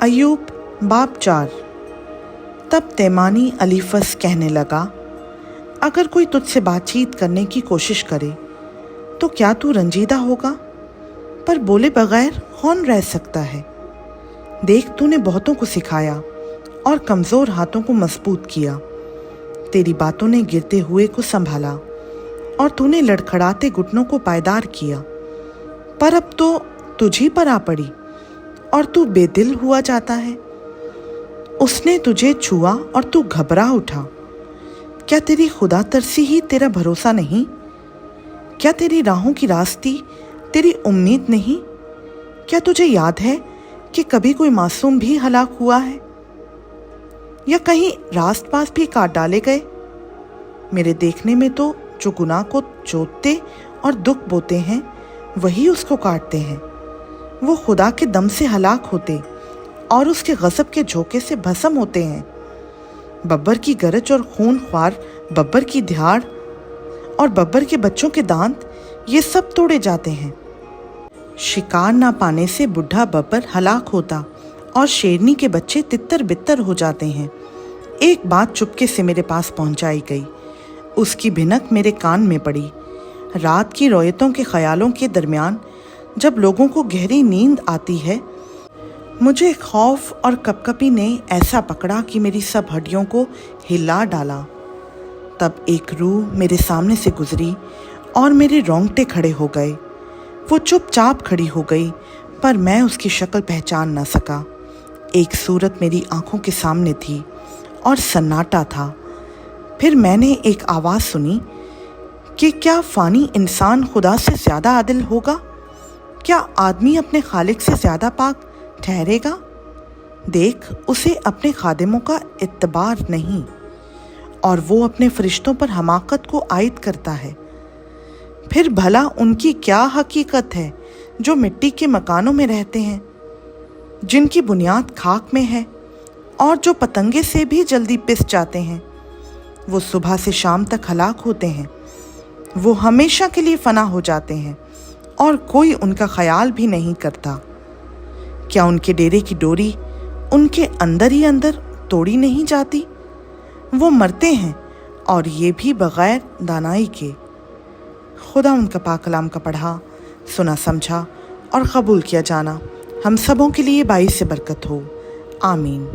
अय्यूब बाब 4। तब तैमानी अलीफस कहने लगा, अगर कोई तुझसे बातचीत करने की कोशिश करे तो क्या तू रंजीदा होगा? पर बोले बगैर कौन रह सकता है? देख, तूने बहुतों को सिखाया और कमज़ोर हाथों को मजबूत किया। तेरी बातों ने गिरते हुए को संभाला और तूने लड़खड़ाते घुटनों को पायदार किया। पर अब तो तुझी पर आ पड़ी और तू बेदिल हुआ जाता है। उसने तुझे छुआ और तू घबरा उठा। क्या तेरी खुदा तरसी ही तेरा भरोसा नहीं? क्या तेरी राहों की रास्ती तेरी उम्मीद नहीं? क्या तुझे याद है कि कभी कोई मासूम भी हलाक हुआ है या कहीं रास्त पास भी काट डाले गए? मेरे देखने में तो जो गुनाह को जोतते और दुख बोते हैं वही उसको काटते हैं। वो खुदा के दम से हलाक होते और उसके गज़ब के झोंके से भस्म होते हैं। बब्बर की गरज और खून ख्वार बब्बर की दहाड़ और बब्बर के बच्चों के दांत, ये सब तोड़े जाते हैं। शिकार ना पाने से बुढ़ा बब्बर हलाक होता और शेरनी के बच्चे तितर बितर हो जाते हैं। एक बात चुपके से मेरे पास पहुंचाई गई, उसकी भिनक मेरे कान में पड़ी। रात की रोयतों के ख्यालों के दरमियान जब लोगों को गहरी नींद आती है, मुझे खौफ और कपकपी ने ऐसा पकड़ा कि मेरी सब हड्डियों को हिला डाला। तब एक रूह मेरे सामने से गुजरी और मेरे रोंगटे खड़े हो गए। वो चुपचाप खड़ी हो गई, पर मैं उसकी शक्ल पहचान न सका। एक सूरत मेरी आंखों के सामने थी और सन्नाटा था। फिर मैंने एक आवाज़ सुनी कि क्या फ़ानी इंसान खुदा से ज़्यादा आदिल होगा? क्या आदमी अपने खालिक से ज़्यादा पाक ठहरेगा? देख, उसे अपने खादिमों का इत्तबार नहीं और वो अपने फरिश्तों पर हमाकत को आयद करता है। फिर भला उनकी क्या हकीकत है जो मिट्टी के मकानों में रहते हैं, जिनकी बुनियाद खाक में है और जो पतंगे से भी जल्दी पिस जाते हैं। वो सुबह से शाम तक हलाक होते हैं। वो हमेशा के लिए फना हो जाते हैं और कोई उनका ख्याल भी नहीं करता। क्या उनके डेरे की डोरी उनके अंदर ही अंदर तोड़ी नहीं जाती? वो मरते हैं और ये भी बगैर दानाई के। खुदा उनका पाक कलाम का पढ़ा, सुना, समझा और कबूल किया जाना हम सबों के लिए बाइस से बरकत हो। आमीन।